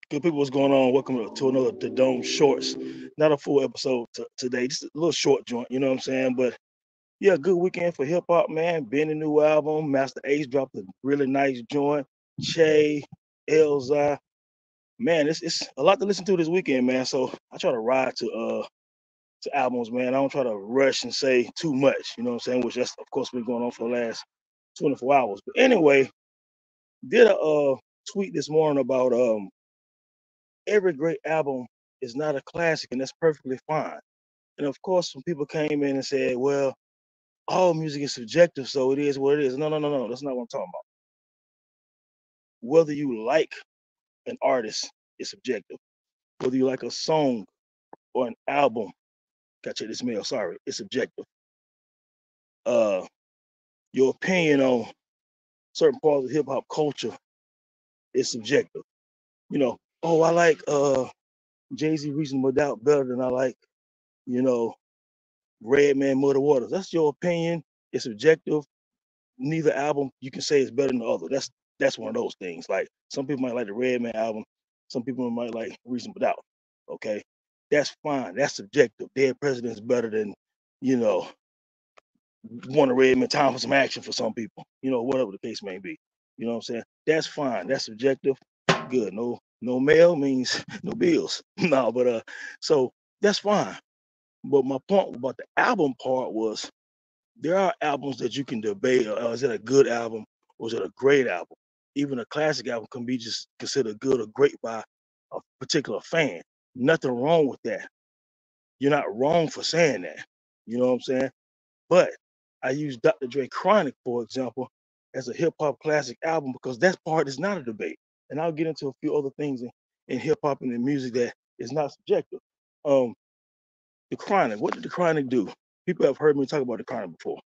Good people, what's going on? Welcome to another The Dome Shorts. Not a full episode today, just a little short joint, you know what I'm saying? But yeah, good weekend for hip hop, man. Benny new album. Master Ace dropped a really nice joint. Che, Elzai. Man, it's a lot to listen to this weekend, man. So I try to ride to albums, man. I don't try to rush and say too much, you know what I'm saying? Which that's of course been going on for the last 24 hours. But anyway, did a tweet this morning about every great album is not a classic, and that's perfectly fine. And of course, some people came in and said, well, all music is subjective, so it is what it is. No, no, no, no. That's not what I'm talking about. Whether you like an artist is subjective. Whether you like a song or an album, got check this mail, sorry, it's subjective. Uh, your opinion on certain parts of hip hop culture is subjective. You know, oh, I like Jay-Z Reasonable Doubt better than I like, you know, Redman Muddy Waters. That's your opinion. It's subjective. Neither album you can say is better than the other. That's one of those things. Like some people might like the Redman album, some people might like Reasonable Doubt. Okay, that's fine. That's subjective. Dead President's better than you know one of Redman. Time for some action for some people. You know whatever the case may be. You know what I'm saying? That's fine. That's subjective. Good. No mail means no bills. No, but so that's fine. But my point about the album part was there are albums that you can debate. Is it a good album or is it a great album? Even a classic album can be just considered good or great by a particular fan. Nothing wrong with that. You're not wrong for saying that. You know what I'm saying? But I use Dr. Dre Chronic, for example, as a hip hop classic album because that part is not a debate. And I'll get into a few other things in hip hop and in music that is not subjective. Um, the Chronic, what did the Chronic do? People have heard me talk about the Chronic before.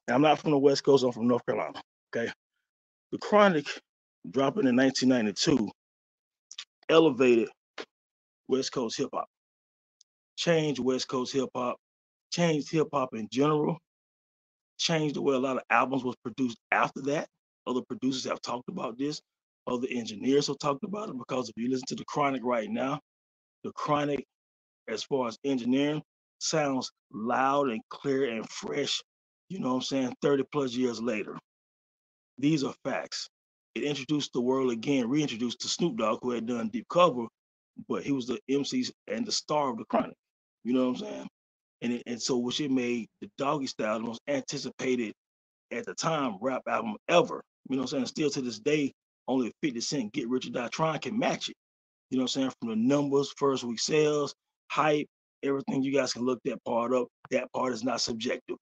Now, I'm not from the West Coast, I'm from North Carolina. Okay. The Chronic, dropping in 1992, elevated West Coast hip hop, changed West Coast hip hop, changed hip hop in general, changed the way a lot of albums was produced after that. Other producers have talked about this. Other engineers have talked about it because if you listen to the Chronic right now, the Chronic, as far as engineering, sounds loud and clear and fresh, you know what I'm saying, 30 plus years later. These are facts. It introduced the world again, reintroduced to Snoop Dogg, who had done Deep Cover, but he was the MC and the star of the Chronic. You know what I'm saying? And so which it made the Doggy Style the most anticipated at the time rap album ever. You know what I'm saying? Still to this day, only 50 Cent Get Rich or Die Trying can match it. You know what I'm saying? From the numbers, first week sales, hype, everything, you guys can look that part up. That part is not subjective.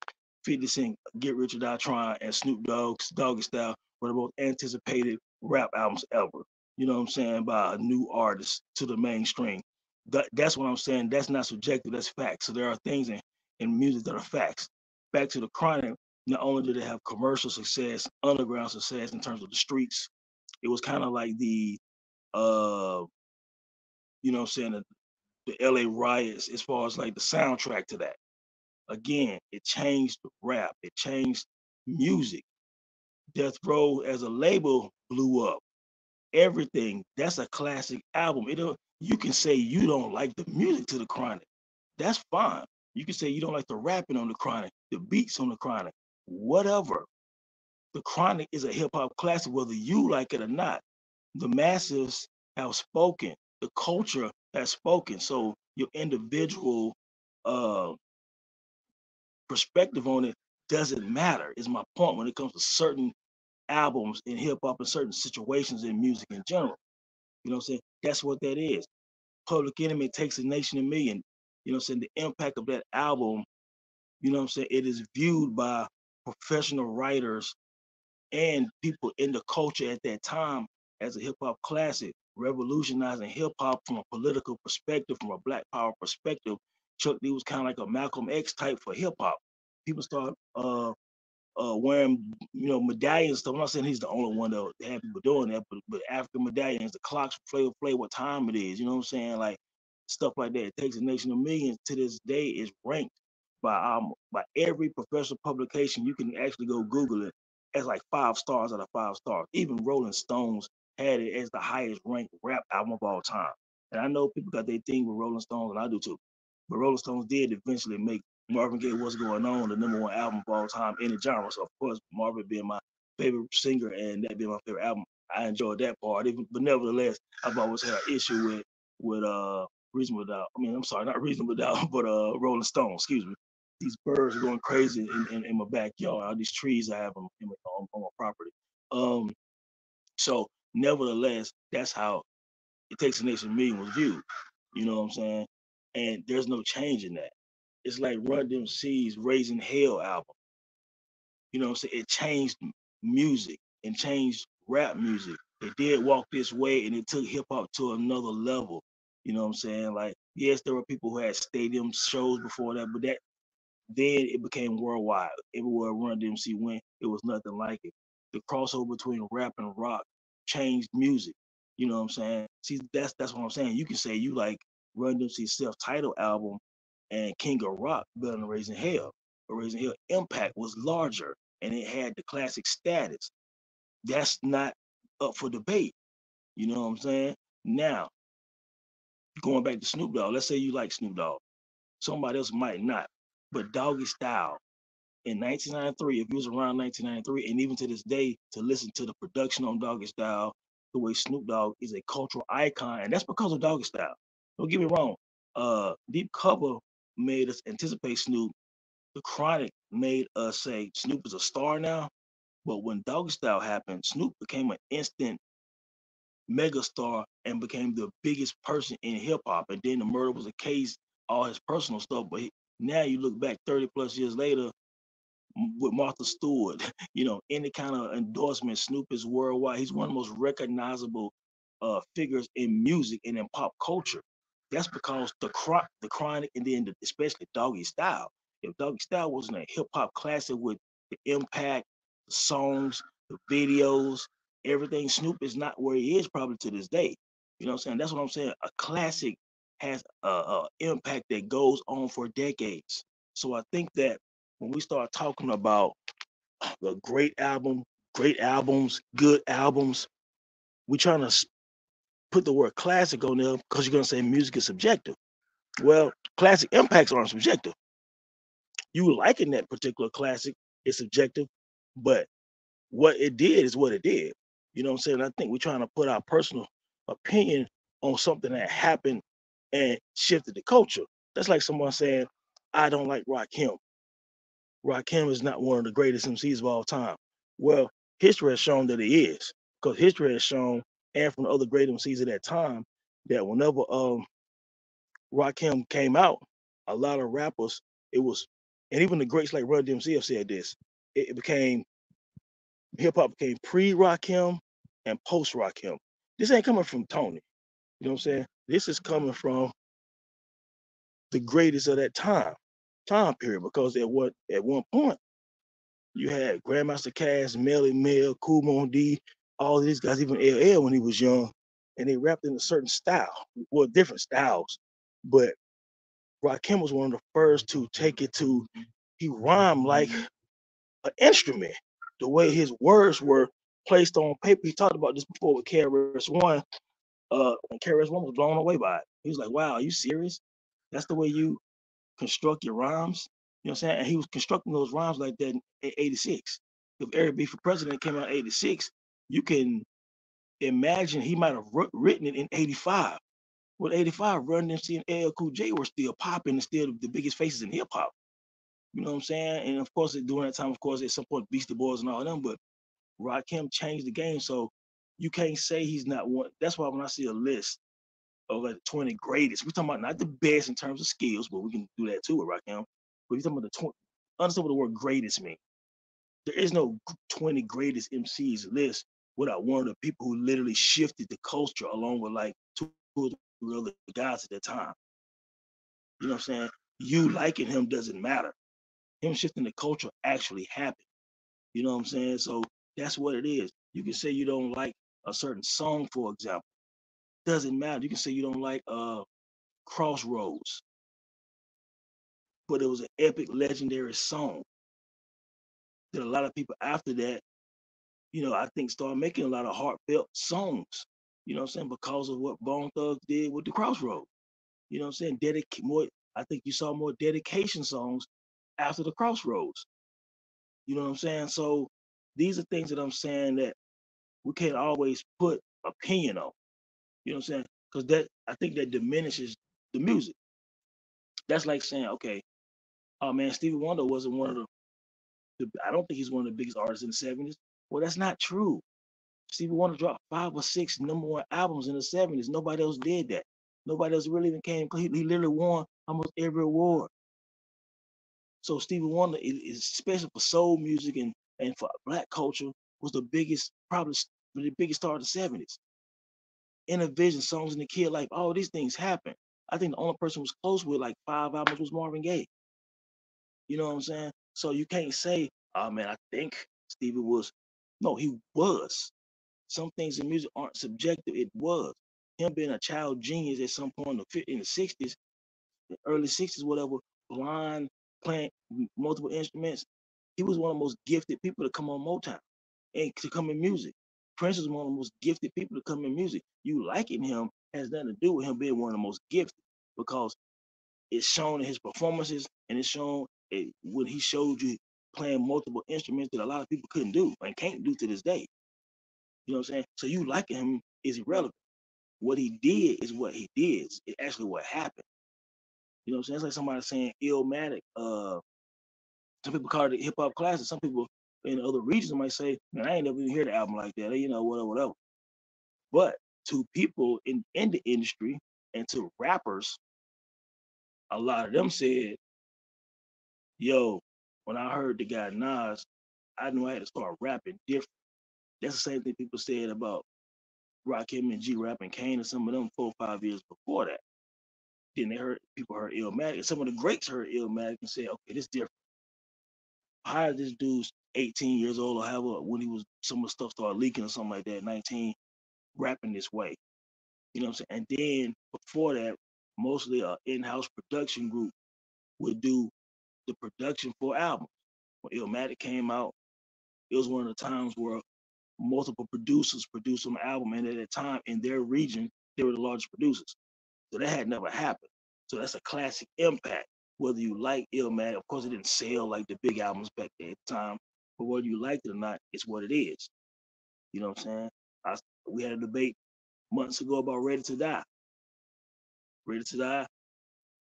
50 Cent Get Rich or Die Trying and Snoop Dogg's Doggy Style were the most anticipated rap albums ever. You know what I'm saying? By a new artist to the mainstream. That's what I'm saying. That's not subjective. That's facts. So there are things in music that are facts. Back to the Chronic. Not only did it have commercial success, underground success in terms of the streets, it was kind of like the uh you know what I'm saying, the LA riots as far as like the soundtrack to that. Again, it changed rap, it changed music. Death Row as a label blew up. Everything. That's a classic album. You can say you don't like the music to the Chronic. That's fine. You can say you don't like the rapping on the Chronic, the beats on the Chronic, whatever. The Chronic is a hip hop classic, whether you like it or not. The masses have spoken. The culture has spoken. So your individual uh, perspective on it doesn't matter. Is my point when it comes to certain albums in hip hop and certain situations in music in general. You know what I'm saying? That's what that is. Public Enemy takes a nation a million. You know what I'm saying? The impact of that album, you know what I'm saying? It is viewed by professional writers and people in the culture at that time as a hip hop classic, revolutionizing hip hop from a political perspective, from a Black Power perspective. Chuck D was kind of like a Malcolm X type for hip hop. People start wearing, medallions. Stuff. I'm not saying he's the only one that had people doing that, but African medallions, the clocks, Flavor what time it is. You know what I'm saying? Like stuff like that. It takes a nation of millions. To this day, is ranked by every professional publication. You can actually go Google it as like 5 stars out of 5 stars. Even Rolling Stones had it as the highest ranked rap album of all time. And I know people got their thing with Rolling Stones, and I do too. But Rolling Stones did eventually make Marvin Gaye What's Going On the #1 album of all time in the genre. So of course, Marvin being my favorite singer and that being my favorite album, I enjoyed that part. But nevertheless, I've always had an issue with Reasonable Doubt. I mean, I'm sorry, not Reasonable Doubt, but Rolling Stones. Excuse me. These birds are going crazy in my backyard. All these trees I have on my property. Um, so nevertheless, that's how It Takes a Nation Million was viewed. You know what I'm saying? And there's no change in that. It's like Run DMC's Raising Hell album. You know what I'm saying? It changed music and changed rap music. It did Walk This Way and it took hip hop to another level. You know what I'm saying? Like, yes, there were people who had stadium shows before that, but then it became worldwide. Everywhere Run DMC went, it was nothing like it. The crossover between rap and rock changed music. You know what I'm saying? See, that's what I'm saying. You can say you like Run DMC's self-titled album and King of Rock better than Raising Hell. But Raising Hell impact was larger and it had the classic status. That's not up for debate. You know what I'm saying? Now, going back to Snoop Dogg, let's say you like Snoop Dogg. Somebody else might not. But Doggy Style in 1993, if you was around 1993, and even to this day, to listen to the production on Doggy Style, the way Snoop Dogg is a cultural icon, and that's because of Doggy Style. Don't get me wrong. Deep Cover made us anticipate Snoop. The Chronic made us say Snoop is a star now. But when Doggy Style happened, Snoop became an instant megastar and became the biggest person in hip hop. And then the murder was a case, all his personal stuff. But now you look back 30 plus years later, with Martha Stewart, any kind of endorsement, Snoop is worldwide. He's one of the most recognizable figures in music and in pop culture. That's because the Chronic, and then especially Doggy Style. If Doggy Style wasn't a hip hop classic with the impact, the songs, the videos, everything, Snoop is not where he is probably to this day. You know what I'm saying? That's what I'm saying. A classic has a impact that goes on for decades. So I think that when we start talking about the great albums, good albums, we're trying to put the word classic on there because you're going to say music is subjective. Well, classic impacts aren't subjective. You liking that particular classic is subjective, but what it did is what it did. You know what I'm saying? I think we're trying to put our personal opinion on something that happened and shifted the culture. That's like someone saying, I don't like Rakim. Rakim is not one of the greatest MCs of all time. Well, history has shown that he is, because history has shown, and from the other great MCs at that time, that whenever Rakim came out, a lot of rappers, it was, and even the greats like Run DMC have said this, it became, hip hop became pre Rakim and post Rakim. This ain't coming from Tony. You know what I'm saying? This is coming from the greatest of that time period, because at one point, you had Grandmaster Caz, Melly Mel, Kool Moe Dee, all of these guys, even LL when he was young, and they rapped in a certain style, well, different styles. But Rakim was one of the first to take it to, he rhymed like an instrument. The way his words were placed on paper. He talked about this before with KRS One. And KRS One was blown away by it. He was like, "Wow, are you serious? That's the way you construct your rhymes?" You know what I'm saying? And he was constructing those rhymes like that in '86. If Eric B for President came out in '86, you can imagine he might have written it in '85. With '85, Run DMC and LL Cool J were still popping and still the biggest faces in hip hop. You know what I'm saying? And of course, during that time, of course, at some point, Beastie Boys and all of them, but Rakim changed the game. So you can't say he's not one. That's why when I see a list of like the 20 greatest, we're talking about not the best in terms of skills, but we can do that too with Rakim. But you're talking about the 20, understand what the word greatest means. There is no 20 greatest MCs list without one of the people who literally shifted the culture along with like two or three other guys at that time. You know what I'm saying? You liking him doesn't matter. Him shifting the culture actually happened. You know what I'm saying? So that's what it is. You can say you don't like a certain song, for example. Doesn't matter. You can say you don't like Crossroads, but it was an epic, legendary song that a lot of people after that I think started making a lot of heartfelt songs. You know what I'm saying? Because of what Bone Thugs did with the Crossroads. You know what I'm saying? More. I think you saw more dedication songs after the Crossroads. You know what I'm saying? So these are things that I'm saying that we can't always put opinion on. You know what I'm saying? Because I think that diminishes the music. That's like saying, okay, oh man, Stevie Wonder wasn't one of I don't think he's one of the biggest artists in the '70s. Well, that's not true. Stevie Wonder dropped 5 or 6 #1 albums in the '70s. Nobody else did that. Nobody else really even came. He literally won almost every award. So Stevie Wonder is especially for soul music and for black culture was the biggest, probably the biggest star of the '70s. Inner Vision, Songs in the Kid Life, all these things happen. I think the only person who was close with like 5 albums was Marvin Gaye. You know what I'm saying? So you can't say, oh man, I think Stevie was. No, he was. Some things in music aren't subjective. It was. Him being a child genius at some point in the '60s, the early '60s, whatever, blind, playing multiple instruments. He was one of the most gifted people to come on Motown and to come in music. Prince was one of the most gifted people to come in music. You liking him has nothing to do with him being one of the most gifted because it's shown in his performances and it's shown when he showed you playing multiple instruments that a lot of people couldn't do and can't do to this day. You know what I'm saying? So you liking him is irrelevant. What he did is what he did. It's actually what happened. You know what I'm saying? It's like somebody saying Illmatic. Some people call it hip hop classic. Some people in other regions might say, man, I ain't never even heard the album like that. Whatever, whatever. But to people in the industry and to rappers, a lot of them said, yo, when I heard the guy Nas, I knew I had to start rapping different. That's the same thing people said about Rakim and G Rap and Kane and some of them 4 or 5 years before that. Then people heard Illmatic. Some of the greats heard Illmatic and said, okay, this different. How is this dude's 18 years old or however when he was some of the stuff started leaking or something like that, 19, rapping this way. You know what I'm saying? And then before that, mostly an in-house production group would do the production for albums. When Illmatic came out, it was one of the times where multiple producers produced an album, and at that time in their region, they were the largest producers. So that had never happened. So that's a classic impact. Whether you like Illmatic, of course, it didn't sell like the big albums back there at the time, but whether you liked it or not, it's what it is. You know what I'm saying? We had a debate months ago about Ready to Die. Ready to Die,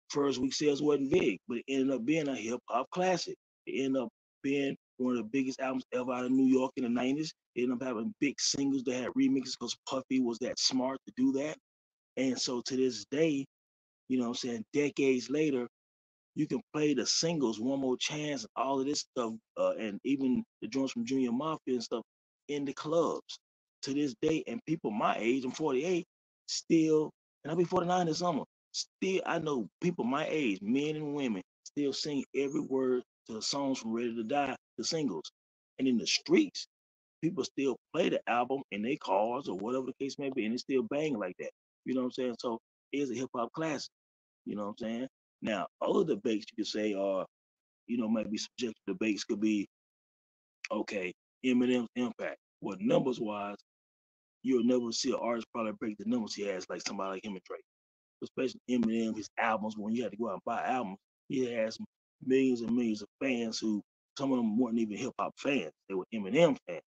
first week sales wasn't big, but it ended up being a hip hop classic. It ended up being one of the biggest albums ever out of New York in the '90s. It ended up having big singles that had remixes because Puffy was that smart to do that. And so to this day, you know what I'm saying, decades later, you can play the singles, One More Chance, and all of this stuff, and even the joints from Junior Mafia and stuff in the clubs to this day. And people my age, I'm 48, still, and I'll be 49 this summer. Still, I know people my age, men and women, still sing every word to the songs from Ready to Die, the singles. And in the streets, people still play the album in their cars or whatever the case may be, and it's still banging like that. You know what I'm saying? So it's a hip hop classic. You know what I'm saying? Now, other debates you could say are, maybe subjective debates could be, okay, Eminem's impact. Well, numbers wise, you'll never see an artist probably break the numbers he has like somebody like him and Drake. Especially Eminem, his albums, when you had to go out and buy albums, he has millions and millions of fans who some of them weren't even hip hop fans. They were Eminem fans.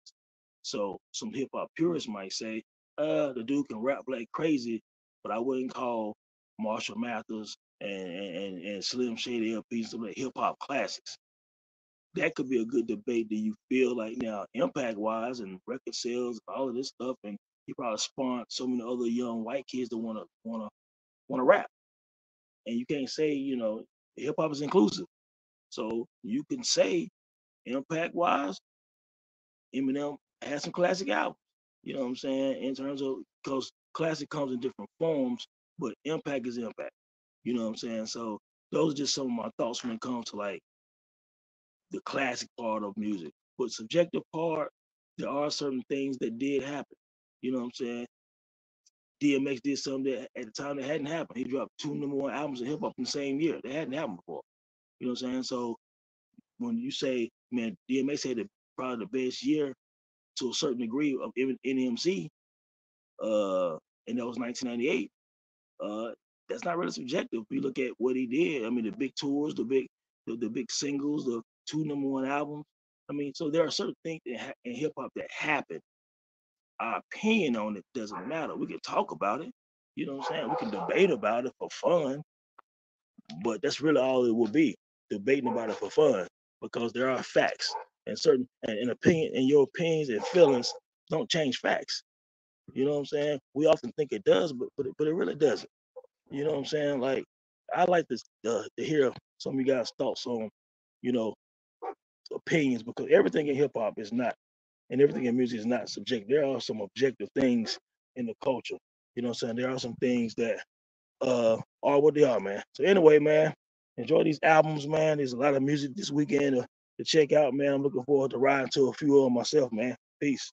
So some hip hop purists might say, the dude can rap like crazy, but I wouldn't call Marshall Mathers and Slim Shady LP some of the hip hop classics. That could be a good debate. Do you feel like now impact wise and record sales and all of this stuff, and he probably spawned so many other young white kids that wanna rap. And you can't say, hip hop is inclusive. So you can say impact wise, Eminem has some classic albums. You know what I'm saying? In terms of because classic comes in different forms, but impact is impact. You know what I'm saying? So those are just some of my thoughts when it comes to like the classic part of music. But subjective part, there are certain things that did happen. You know what I'm saying? DMX did something that at the time that hadn't happened. He dropped 2 #1 albums of hip hop in the same year. That hadn't happened before. You know what I'm saying? So when you say, man, DMX had probably the best year, to a certain degree of even NMC, and that was 1998. Uh, that's not really subjective. If you look at what he did, I mean, the big tours, the big singles, the two #1 albums. I mean, so there are certain things in hip hop that happen. Our opinion on it doesn't matter. We can talk about it. You know what I'm saying? We can debate about it for fun, but that's really all it will be, debating about it for fun, because there are facts and certain and opinion and your opinions and feelings don't change facts. You know what I'm saying? We often think it does, but it really doesn't. You know what I'm saying? Like, I like to hear some of you guys' thoughts on, you know, opinions, because everything in hip hop is not, and everything in music is not subjective. There are some objective things in the culture. You know what I'm saying? There are some things that are what they are, man. So anyway, man, enjoy these albums, man. There's a lot of music this weekend to check out, man. I'm looking forward to riding to a few of them myself, man. Peace.